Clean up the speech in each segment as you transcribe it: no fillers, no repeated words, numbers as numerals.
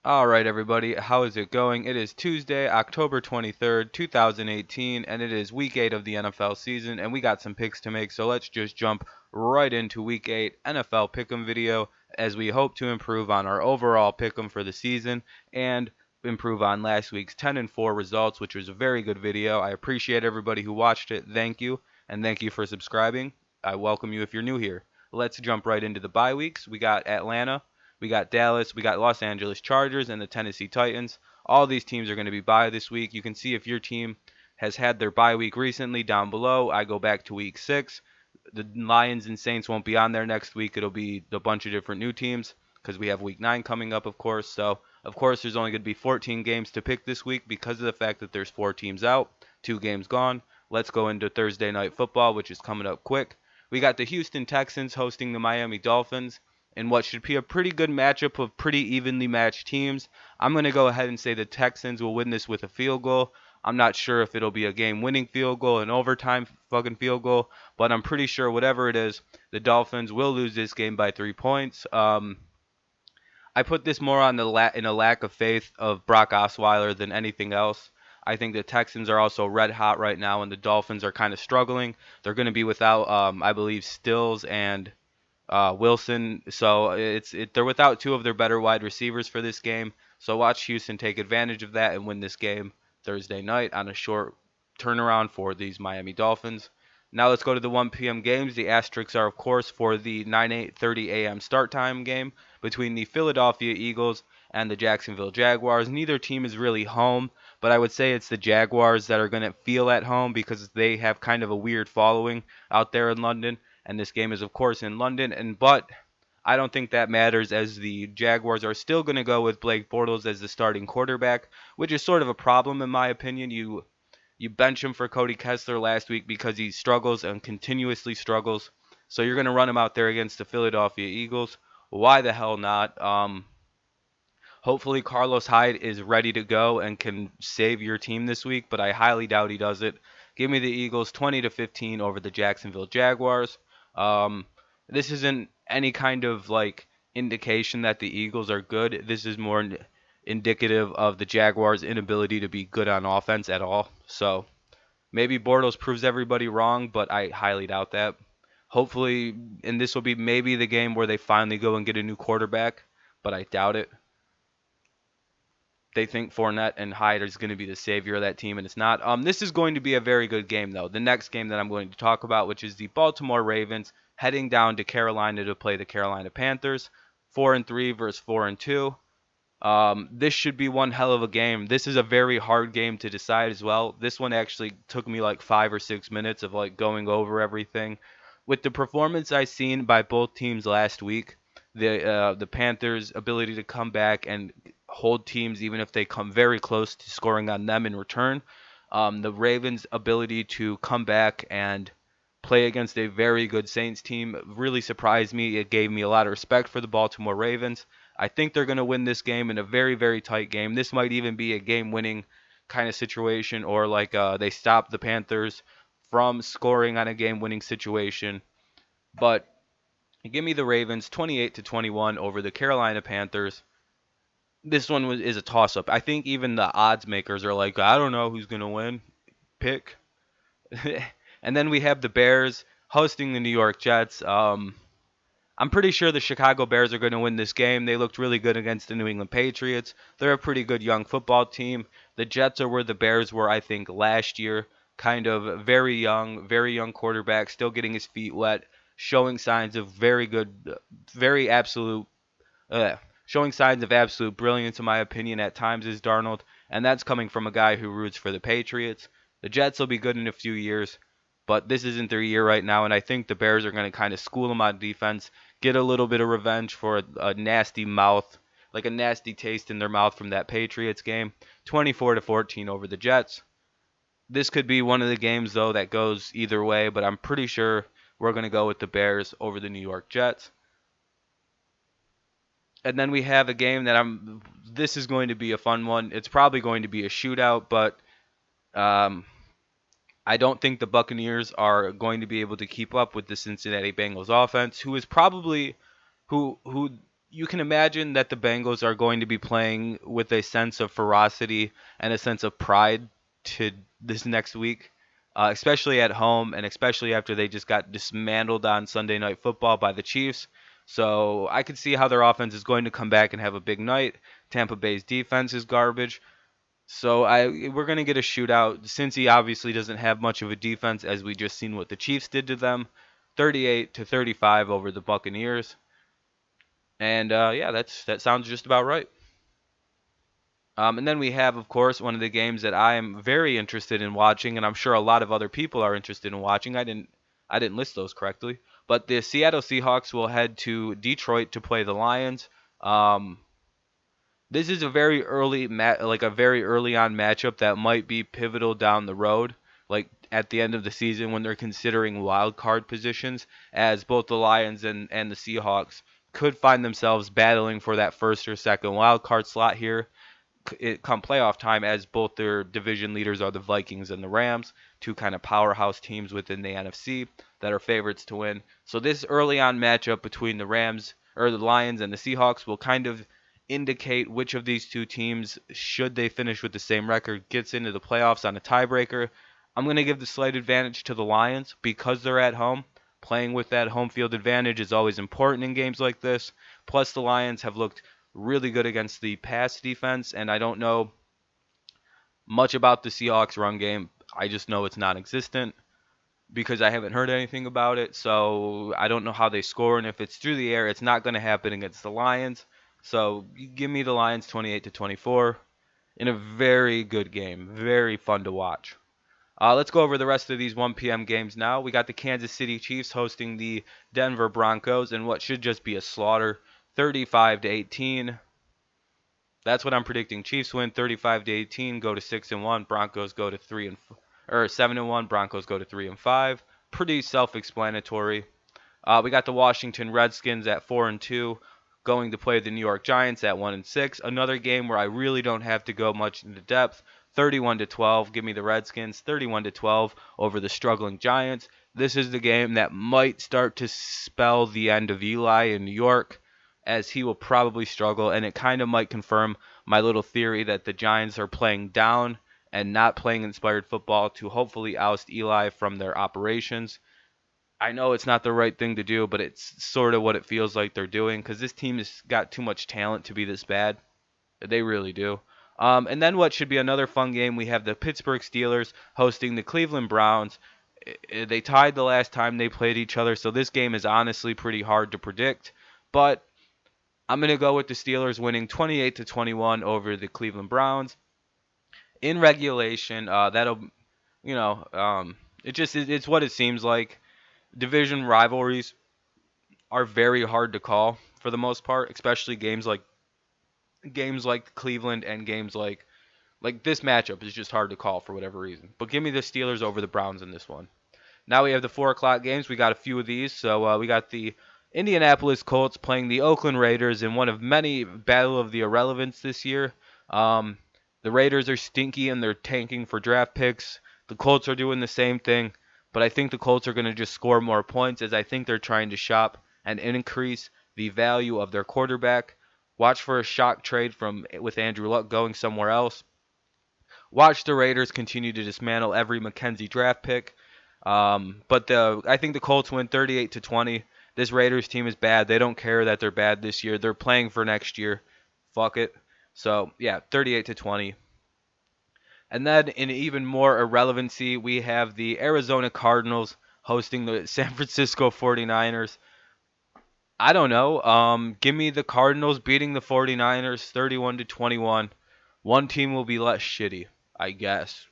All right, everybody, how is it going? It is Tuesday, October 23rd, 2018, and it is week 8 of the NFL season, and we got some picks to make, so let's just jump right into week 8 NFL pick'em video as we hope to improve on our overall pick'em for the season and improve on last week's 10-4 results, which was a very good video. I appreciate everybody who watched it. Thank you, and thank you for subscribing. I welcome you if you're new here. Let's jump right into the bye weeks. We got Atlanta. We got Dallas, we got Los Angeles Chargers, and the Tennessee Titans. All these teams are going to be bye this week. You can see if your team has had their bye week recently down below. I go back to week 6. The Lions and Saints won't be on there next week. It'll be a bunch of different new teams because we have week 9 coming up, of course. So, of course, there's only going to be 14 games to pick this week because of the fact that there's 4 teams out, 2 games gone. Let's go into Thursday Night Football, which is coming up quick. We got the Houston Texans hosting the Miami Dolphins in what should be a pretty good matchup of pretty evenly matched teams. I'm going to go ahead and say the Texans will win this with a field goal. I'm not sure if it'll be a game-winning field goal, an overtime fucking field goal, but I'm pretty sure whatever it is, the Dolphins will lose this game by 3 points. I put this more on in a lack of faith of Brock Osweiler than anything else. I think the Texans are also red hot right now, and the Dolphins are kind of struggling. They're going to be without, I believe, Stills and Wilson. So they're without 2 of their better wide receivers for this game. So watch Houston take advantage of that and win this game Thursday night on a short turnaround for these Miami Dolphins. Now let's go to the 1 p.m. games. The asterisks are, of course, for the 9:30 a.m. start time game between the Philadelphia Eagles and the Jacksonville Jaguars. Neither team is really home, but I would say it's the Jaguars that are going to feel at home because they have kind of a weird following out there in London. And this game is, of course, in London. But I don't think that matters as the Jaguars are still going to go with Blake Bortles as the starting quarterback, which is sort of a problem in my opinion. You bench him for Cody Kessler last week because he struggles and continuously struggles. So you're going to run him out there against the Philadelphia Eagles. Why the hell not? Hopefully Carlos Hyde is ready to go and can save your team this week, but I highly doubt he does it. Give me the Eagles 20-15 over the Jacksonville Jaguars. Um, this isn't any kind of like indication that the Eagles are good. This is more indicative of the Jaguars' inability to be good on offense at all. So maybe Bortles proves everybody wrong, but I highly doubt that. Hopefully, and this will be maybe the game where they finally go and get a new quarterback, but I doubt it. They think Fournette and Hyde is going to be the savior of that team, and it's not. This is going to be a very good game, though. The next game that I'm going to talk about, which is the Baltimore Ravens heading down to Carolina to play the Carolina Panthers, 4-3 versus 4-2. This should be one hell of a game. This is a very hard game to decide as well. This one actually took me like 5 or 6 minutes of like going over everything. With the performance I seen by both teams last week, the Panthers' ability to come back and hold teams even if they come very close to scoring on them in return, the Ravens' ability to come back and play against a very good Saints team really surprised me. It gave me a lot of respect for the Baltimore Ravens. I think they're going to win this game in a very, very tight game. This might even be a game-winning kind of situation, or like they stop the Panthers from scoring on a game-winning situation. But give me the Ravens 28-21 over the Carolina Panthers. This one is a toss-up. I think even the odds makers are like, I don't know who's going to win. Pick. And then we have the Bears hosting the New York Jets. I'm pretty sure the Chicago Bears are going to win this game. They looked really good against the New England Patriots. They're a pretty good young football team. The Jets are where the Bears were, I think, last year. Kind of very young quarterback, still getting his feet wet, showing signs of very good, very absolute, showing signs of absolute brilliance, in my opinion, at times is Darnold. And that's coming from a guy who roots for the Patriots. The Jets will be good in a few years, but this isn't their year right now, and I think the Bears are going to kind of school them on defense, get a little bit of revenge for a nasty mouth, like a nasty taste in their mouth from that Patriots game. 24-14 over the Jets. This could be one of the games, though, that goes either way, but I'm pretty sure we're going to go with the Bears over the New York Jets. And then we have a game that this is going to be a fun one. It's probably going to be a shootout, but I don't think the Buccaneers are going to be able to keep up with the Cincinnati Bengals offense, who you can imagine that the Bengals are going to be playing with a sense of ferocity and a sense of pride to this next week, especially at home and especially after they just got dismantled on Sunday Night Football by the Chiefs. So I could see how their offense is going to come back and have a big night. Tampa Bay's defense is garbage. So we're gonna get a shootout. Since he obviously doesn't have much of a defense, as we just seen what the Chiefs did to them, 38-35 over the Buccaneers. And yeah, that sounds just about right. And then we have, of course, one of the games that I am very interested in watching, and I'm sure a lot of other people are interested in watching. I didn't list those correctly, but the Seattle Seahawks will head to Detroit to play the Lions. Um, this is a very like a very early on matchup that might be pivotal down the road, like at the end of the season when they're considering wild card positions, as both the Lions and the Seahawks could find themselves battling for that first or second wild card slot here come playoff time, as both their division leaders are the Vikings and the Rams, two kind of powerhouse teams within the NFC that are favorites to win. So this early on matchup between the Rams or the Lions and the Seahawks will kind of indicate which of these two teams, should they finish with the same record, gets into the playoffs on a tiebreaker. I'm going to give the slight advantage to the Lions because they're at home. Playing with that home field advantage is always important in games like this. Plus, the Lions have looked really good against the pass defense, and I don't know much about the Seahawks run game. I just know it's non-existent because I haven't heard anything about it. So I don't know how they score, and if it's through the air, it's not going to happen against the Lions. So give me the Lions 28-24 in a very good game, very fun to watch. Let's go over the rest of these 1 p.m. games now. We got the Kansas City Chiefs hosting the Denver Broncos in what should just be a slaughter, 35-18. That's what I'm predicting. Chiefs win 35-18, go to 6-1. Broncos go to 7-1. Broncos go to 3-5. Pretty self-explanatory. We got the Washington Redskins at 4-2, going to play the New York Giants at 1-6. Another game where I really don't have to go much into depth. 31-12. Give me the Redskins. 31-12 over the struggling Giants. This is the game that might start to spell the end of Eli in New York, as he will probably struggle, and it kind of might confirm my little theory that the Giants are playing down and not playing inspired football to hopefully oust Eli from their operations. I know it's not the right thing to do, but it's sort of what it feels like they're doing because this team has got too much talent to be this bad. They really do. And then what should be another fun game, we have the Pittsburgh Steelers hosting the Cleveland Browns. They tied the last time they played each other, so this game is honestly pretty hard to predict. But I'm going to go with the Steelers winning 28-21 over the Cleveland Browns. In regulation, it's what it seems like. Division rivalries are very hard to call for the most part, especially games like Cleveland and games like this matchup is just hard to call for whatever reason. But give me the Steelers over the Browns in this one. Now we have the 4 o'clock games. We got a few of these. So we got the Indianapolis Colts playing the Oakland Raiders in one of many Battle of the Irrelevance this year. The Raiders are stinky and they're tanking for draft picks. The Colts are doing the same thing, but I think the Colts are going to just score more points, as I think they're trying to shop and increase the value of their quarterback. Watch for a shock trade with Andrew Luck going somewhere else. Watch the Raiders continue to dismantle every McKenzie draft pick. But I think the Colts win 38-20. This Raiders team is bad. They don't care that they're bad this year. They're playing for next year. Fuck it. So, yeah, 38-20. And then in even more irrelevancy, we have the Arizona Cardinals hosting the San Francisco 49ers. I don't know. Give me the Cardinals beating the 49ers 31-21. One team will be less shitty, I guess.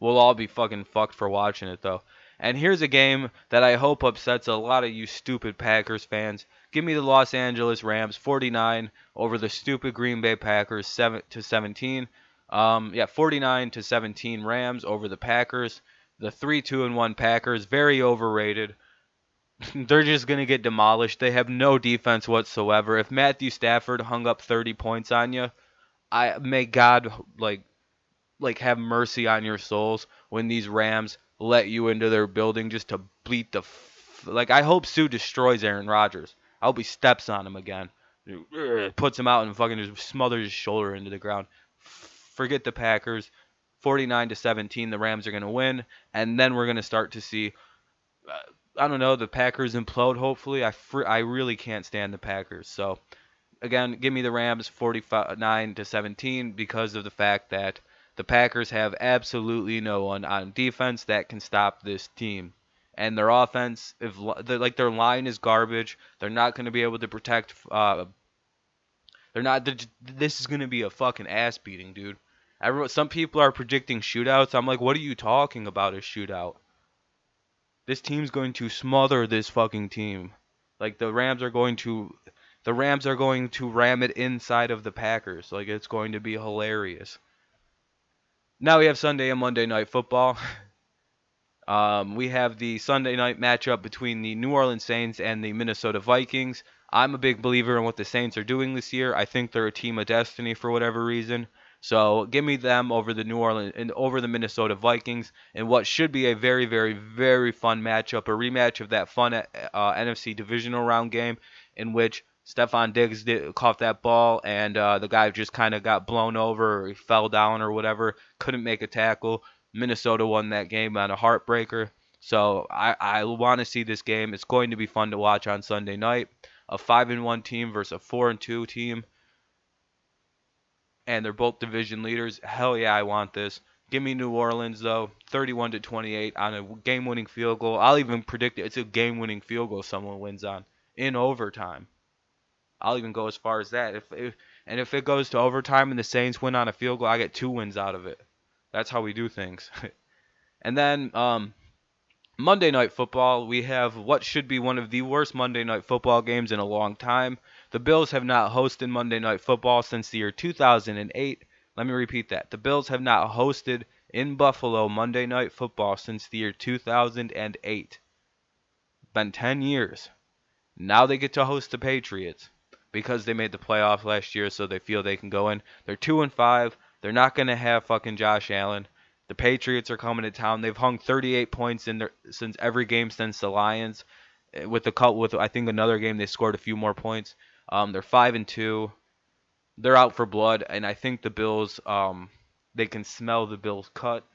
We'll all be fucking fucked for watching it, though. And here's a game that I hope upsets a lot of you stupid Packers fans. Give me the Los Angeles Rams 49 over the stupid Green Bay Packers 7-17. 49-17 Rams over the Packers. The 3-2-1 Packers, very overrated. They're just going to get demolished. They have no defense whatsoever. If Matthew Stafford hung up 30 points on you, I may God have mercy on your souls when these Rams let you into their building just to beat I hope Sue destroys Aaron Rodgers. I hope he steps on him again. puts him out and fucking just smothers his shoulder into the ground. Forget the Packers. 49-17, the Rams are going to win, and then we're going to start to see, I don't know, the Packers implode. Hopefully, I really can't stand the Packers. So again, give me the Rams 49-17 because of the fact that the Packers have absolutely no one on defense that can stop this team. And their offense, if like their line is garbage, they're not going to be able to protect. They're not. This is going to be a fucking ass beating, dude. Some people are predicting shootouts. I'm like, what are you talking about? A shootout? This team's going to smother this fucking team. Like the Rams are going to ram it inside of the Packers. Like it's going to be hilarious. Now we have Sunday and Monday night football. We have the Sunday night matchup between the New Orleans Saints and the Minnesota Vikings. I'm a big believer in what the Saints are doing this year. I think they're a team of destiny for whatever reason. So give me them over the New Orleans and over the Minnesota Vikings in what should be a very, very, very fun matchup, a rematch of that fun NFC divisional round game in which Stephon Diggs caught that ball and the guy just kind of got blown over or he fell down or whatever, couldn't make a tackle. Minnesota won that game on a heartbreaker. So I want to see this game. It's going to be fun to watch on Sunday night. A 5-1 team versus a 4-2 team, and they're both division leaders. Hell yeah, I want this. Give me New Orleans though, 31-28 on a game-winning field goal. I'll even predict it's a game-winning field goal someone wins on in overtime. I'll even go as far as that. If it goes to overtime and the Saints win on a field goal, I get 2 wins out of it. That's how we do things. And then Monday Night Football, we have what should be one of the worst Monday Night Football games in a long time. The Bills have not hosted Monday Night Football since the year 2008. Let me repeat that. The Bills have not hosted in Buffalo Monday Night Football since the year 2008. Been 10 years. Now they get to host the Patriots because they made the playoffs last year, so they feel they can go in. They're 2-5. They're not going to have fucking Josh Allen. The Patriots are coming to town. They've hung 38 points in their since every game since the Lions. With I think another game they scored a few more points. They're 5-2. They're out for blood, and I think the Bills they can smell the Bills cut.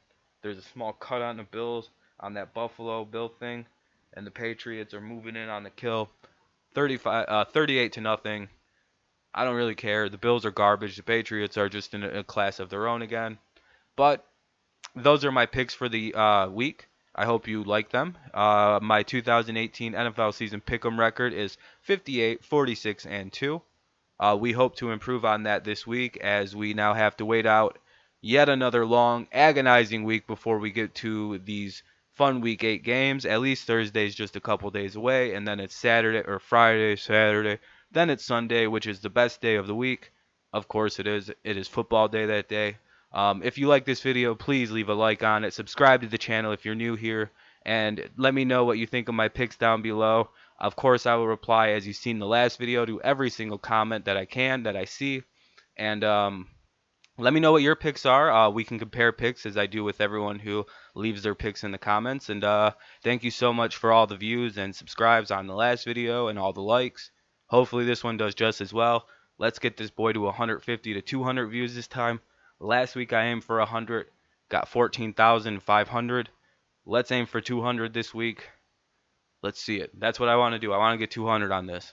There's a small cut on the Bills on that Buffalo Bill thing, and the Patriots are moving in on the kill. 38-0. I don't really care. The Bills are garbage. The Patriots are just in a class of their own again. But those are my picks for the week. I hope you like them. My 2018 NFL season pick'em record is 58, 46, and 2. We hope to improve on that this week as we now have to wait out yet another long, agonizing week before we get to these fun Week 8 games. At least Thursday's just a couple days away, and then it's Saturday or Friday, Saturday. Then it's Sunday, which is the best day of the week. Of course it is. It is football day that day. If you like this video, please leave a like on it. Subscribe to the channel if you're new here. And let me know what you think of my picks down below. Of course, I will reply, as you've seen in the last video, to every single comment that I see. And let me know what your picks are. We can compare picks as I do with everyone who leaves their picks in the comments. And thank you so much for all the views and subscribes on the last video and all the likes. Hopefully this one does just as well. Let's get this boy to 150 to 200 views this time. Last week I aimed for 100, got 14,500. Let's aim for 200 this week. Let's see it. That's what I want to do. I want to get 200 on this.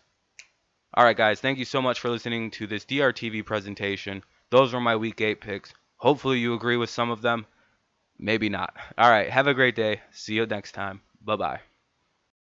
Alright guys, thank you so much for listening to this DrTV presentation. Those were my Week 8 picks. Hopefully you agree with some of them. Maybe not. Alright, have a great day. See you next time. Bye-bye.